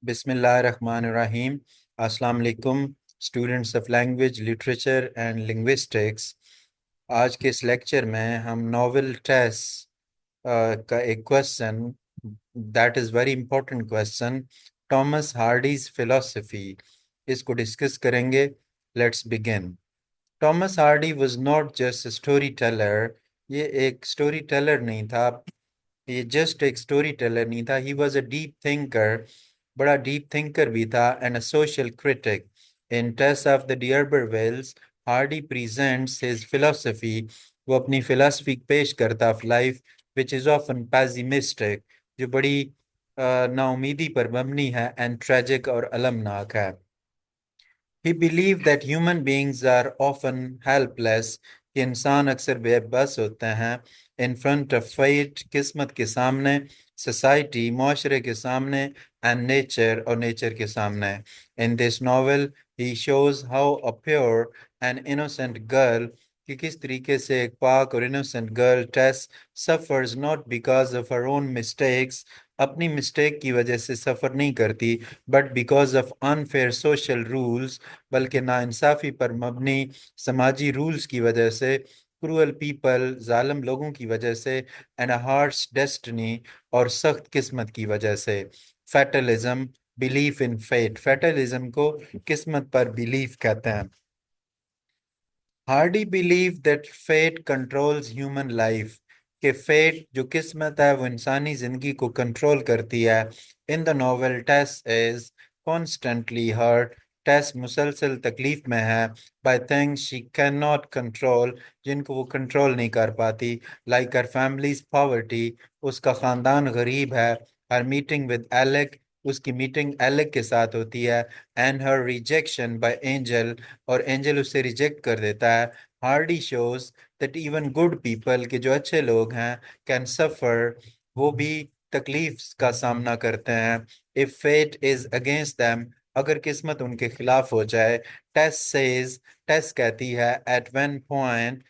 बिस्मिल्लाहिर्रहमानिर्रहीम। अस्सलाम वालेकुम students of language literature and linguistics. आज के इस लेक्चर में हम नॉवेल टेस का एक question, that is very important question, Thomas Hardy's philosophy, इसको डिस्कस करेंगे। Let's begin. Thomas Hardy was not just story teller. ये एक स्टोरी टेलर नहीं था, ये जस्ट एक स्टोरी टेलर नहीं था, he was a deep thinker, बड़ा डीप थिंकर भी था, and a social critic. In Tess of the D'Urbervilles, Hardy presents his philosophy, वो अपनी फिलोसफी पेश करता of life, which is often pessimistic, जो बड़ी नाउमीदी पर मबनी है, एंड ट्रेजिक और अलमनाक है। He believed that human beings are often helpless, कि इंसान अक्सर बेबस होते हैं, in front of fate, किस्मत के सामने, society, माशरे के सामने, and nature, और nature के सामने. In this novel, he shows how a pure and innocent girl, कि किस तरीके से एक पाक और innocent girl, Tess, suffers not because of her own mistakes, अपनी मिस्टेक की वजह से सफ़र नहीं करती, but because of unfair social rules, बल्कि नाइंसाफ़ी पर मबनी समाजी रूल्स की वजह से, क्रूअल पीपल, जालिम लोगों की वजह से, एंड अ हार्श डेस्टिनी, और सख्त किस्मत की वजह से। फैटलिज्म, बिलीफ इन फेट, फैटलिज्म को किस्मत पर बिलीफ कहते हैं। Hardy believe that fate controls human life, कि फेट जो किस्मत है वो इंसानी जिंदगी को कंट्रोल करती है। In the novel Tess is constantly hurt, Tess मुसलसल तकलीफ में है, by things she can not control, जिनको वो कंट्रोल नहीं कर पाती, लाइक हर फैमिलीज पॉवर्टी, उसका खानदान गरीब है, हर मीटिंग विद एलेक, उसकी मीटिंग एलेक के साथ होती है, and her rejection by Angel, और एंजल उसे रिजेक्ट कर देता है। Hardy shows that even good people, के जो अच्छे लोग हैं, कैन सफर, वो भी तकलीफ का सामना करते हैं, if fate is against them, अगर किस्मत उनके खिलाफ हो जाए। टेस सेज, टेस कहती है, एट वन पॉइंट,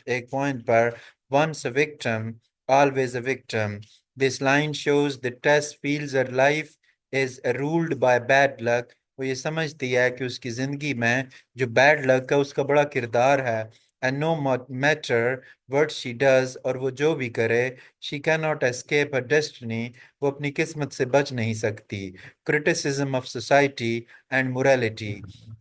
एक पॉइंट पर, once a victim, always a victim. This line shows the Tess feels her life is ruled by bad luck, वो ये समझती है कि उसकी जिंदगी में जो बैड लक है उसका बड़ा किरदार है। And no matter what she does, और वो जो भी करे, she can not escape her destiny, वो अपनी किस्मत से बच नहीं सकती। Criticism of society and morality,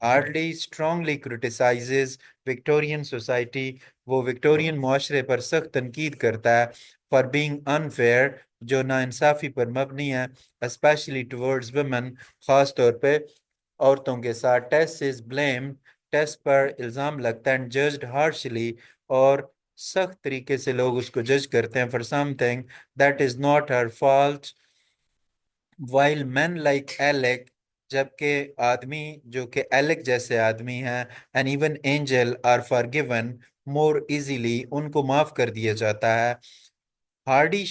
hardly strongly criticises Victorian society, वो विक्टोरियन मुआशरे पर सख्त तनकीद करता है, फॉर बीइंग अनफेयर, जो नाइंसाफ़ी पर मबनी है, स्पेशली टुवर्ड्स वुमेन, खास तौर पे औरतों के साथ। टेस इज ब्लेम, टेस पर इल्ज़ाम लगता है, एंड जज्ड हार्शली, और सख्त तरीके से लोग उसको जज करते हैं, for something that is not her fault, while man like Alec, जबकि आदमी जो कि एलेक जैसे आदमी हैं, and even Angel, are forgiven more easily, उनको माफ कर दिया जाता है। हार्डी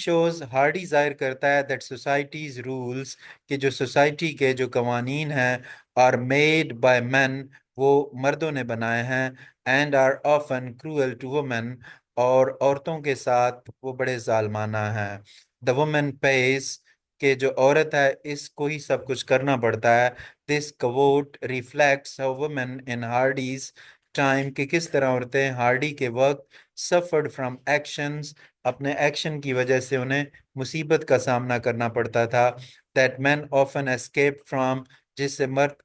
जाहिर करता है दैट सोसाइटीज रूल्स, कि जो सोसाइटी के जो कवानीन हैं, आर मेड बाय मैन, वो मर्दों ने बनाए हैं, and are often cruel to women, और औरतों के साथ वो बड़े जालमाना हैं। द वुमेन पेस, के जो औरत है इसको ही सब कुछ करना पड़ता है। This quote reflects how women in Hardy's time, कि किस तरह औरतें हार्डी के वक्त सफर्ड फ्रॉम एक्शंस, अपने एक्शन की वजह से उन्हें मुसीबत का सामना करना पड़ता था, that man often escape from, जिससे मर्द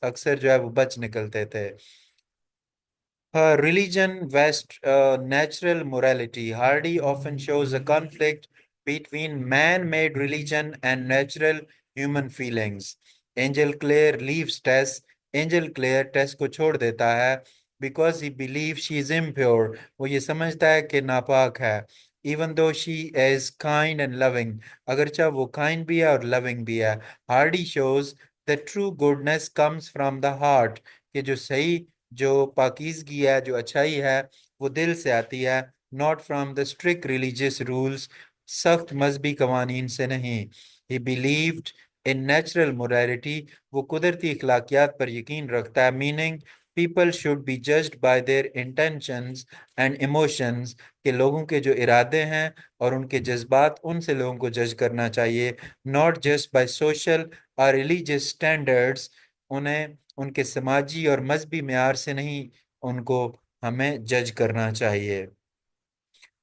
अक्सर जो है वो बच निकलते थे। Religion West, natural morality. Hardy often shows a conflict between man-made religion and natural human feelings. Angel Clare leaves Tess. Angel Clare Tess को छोड़ देता है, because he believes she is impure. वो ये समझता है कि नापाक है। Even though she is kind and loving. अगरचा वो kind भी है और loving भी है। Hardy shows that true goodness comes from the heart, कि जो सही, जो पाकीज़गी है, जो अच्छाई है, वो दिल से आती है, not from the strict religious rules, सख्त मजहबी कवानीन से नहीं। ही बिलीव्ड इन नेचुरल मोरालिटी, वो कुदरती अखलाकियात पर यकीन रखता है, meaning People should be judged by their intentions and emotions, कि लोगों के जो इरादे हैं और उनके जज्बात, उनसे लोगों को जज करना चाहिए, नॉट जस्ट बाय सोशल और रिलीजियस स्टैंडर्ड्स। उन्हें उनके समाजी और मजहबी मेयार से नहीं उनको हमें जज करना चाहिए।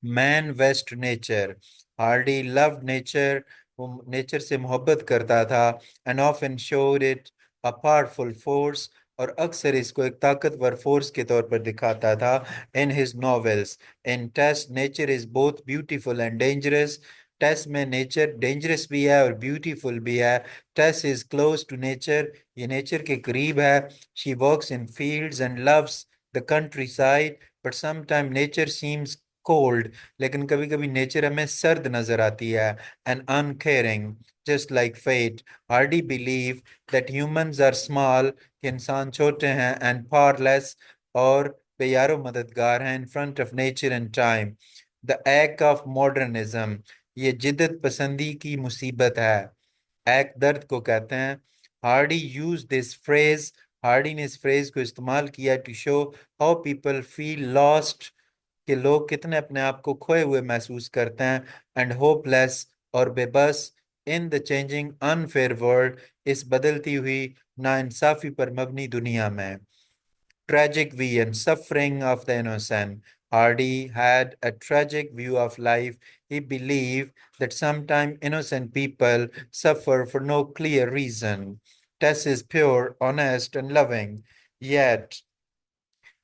Man west nature, Hardy loved nature, वो नेचर से मोहब्बत करता था, and often showed it a powerful force, और अक्सर इसको एक ताकतवर फोर्स के तौर पर दिखाता था in his novels. In Tess nature is both beautiful and dangerous, Tess में नेचर डेंजरस भी है और ब्यूटीफुल भी है। Tess is close to nature, ये नेचर के करीब है। She works in fields and loves the countryside, but sometime nature seems cold, लेकिन कभी कभी नेचर हमें सर्द नजर आती है, and uncaring, just like fate. Hardy believe that humans are small, कि इंसान छोटे हैं, एंड पावरलेस, और बेयारो मददगार हैं, in front of nature and time. The एक ऑफ मॉडर्निज्म, ये जिद्दत पसंदी की मुसीबत है, एक दर्द को कहते हैं। Hardy use this phrase, Hardy ने इस फ्रेज को इस्तेमाल किया to show how people feel lost, कि लोग कितने अपने आप को खोए हुए महसूस करते हैं, एंड होपलेस, और बेबस, in the changing unfair world, इस बदलती हुई नाइंसाफी पर मबनी दुनिया में। Tragic view and suffering of the innocent. Hardy had a tragic view of life. He believed that sometimes innocent people suffer for no clear reason. Tess is pure, honest, and loving, yet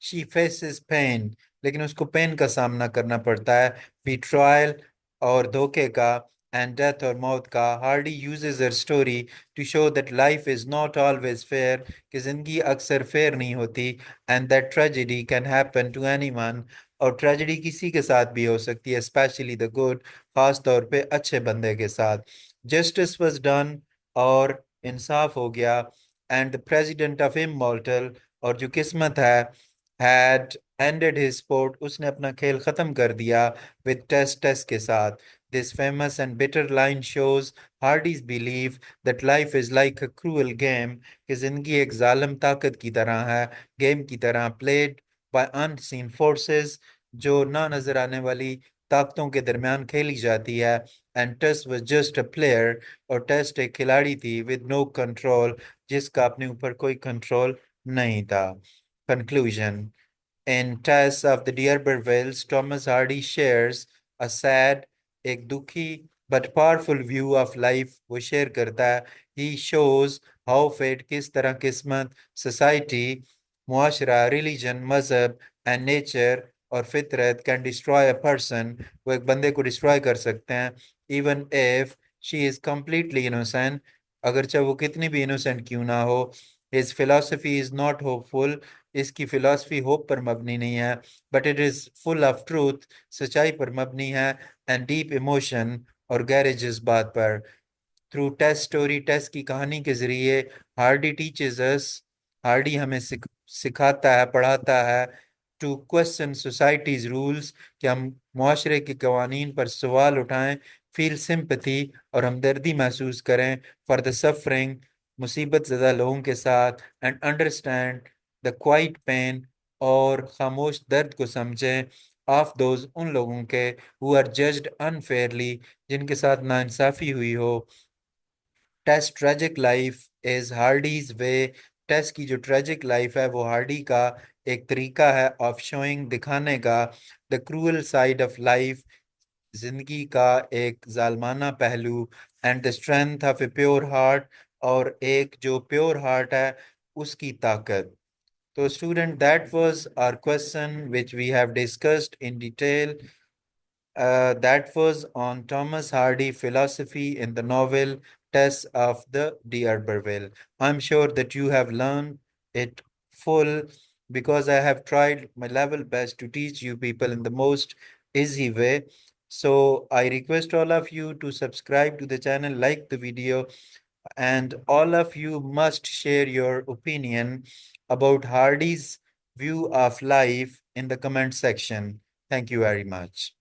she faces pain, लेकिन उसको pen का सामना करना पड़ता है, बिट्रायल और धोखे का, एंड डेथ और मौत का। Hardy uses her story to show that life is not always fair, कि जिंदगी अक्सर फेयर नहीं होती, and that tragedy can happen to anyone, और ट्रेजेडी किसी के साथ भी हो सकती है, स्पेशली द गुड, खास तौर पे अच्छे बंदे के साथ। जस्टिस वाज डन, और इंसाफ हो गया, and the president of immortal, और जो किस्मत है, had ended his sport, उसने अपना खेल खत्म कर दिया with टेस्ट के साथ। This famous and bitter line shows Hardy's belief that life is like a cruel game, कि जिंदगी एक जालिम ताकत की तरह है, गेम की तरह, played by unseen forces, जो ना नजर आने वाली ताकतों के दरमियान खेली जाती है। And Tess was just a player, और टेस्ट एक खिलाड़ी थी with no control, जिसका अपने ऊपर कोई कंट्रोल नहीं था। Conclusion. In Tess of the D'Urbervilles, Thomas Hardy shares a sad, एक दुखी but powerful view of life वो शेयर करता है। He shows how fate, किस तरह किस्मत, society, मुआशरा, religion, मजहब, and nature और फितरत can destroy a person, वो एक बंदे को destroy कर सकते हैं, even if she is completely innocent, अगरचे वो कितनी भी innocent क्यों ना हो। His philosophy is not hopeful, इसकी फिलॉसफी होप पर मबनी नहीं है, but it is full of truth, सच्चाई पर मबनी है, एंड डीप इमोशन, और गहरे जज्बात पर। थ्रू टेस्ट स्टोरी, टेस्ट की कहानी के जरिए, हार्डी टीचेस अस, हार्डी हमें सिखाता है, पढ़ाता है, टू क्वेश्चन सोसाइटीज रूल्स, कि हम मुआशरे के कवानीन पर सवाल उठाएं, फील सिंपथी, और हमदर्दी महसूस करें, फॉर द सफरिंग, मुसीबत ज़दा लोगों के साथ, and understand the quiet pain, और खामोश दर्द को समझें, ऑफ दोज, उन लोगों के, हु आर जज्ड अनफेयरली, जिनके साथ नाइंसाफी हुई हो। Tess tragic life is Hardy's way, Tess की जो ट्रेजिक लाइफ है वो हार्डी का एक तरीका है ऑफ शोइंग, दिखाने का, the cruel side of life, जिंदगी का एक जालमाना पहलू, and the strength of a pure heart, और एक जो प्योर हार्ट है उसकी ताकत। तो student, that was our question which we have discussed in detail. That was on Thomas Hardy philosophy in the novel Tess of the D'Urberville. I'm sure that you have learned it full, because I have tried my level best to teach you people in the most easy way. So I request all of you to subscribe to the channel, like the video, and all of you must share your opinion about Hardy's view of life in the comment section. Thank you very much.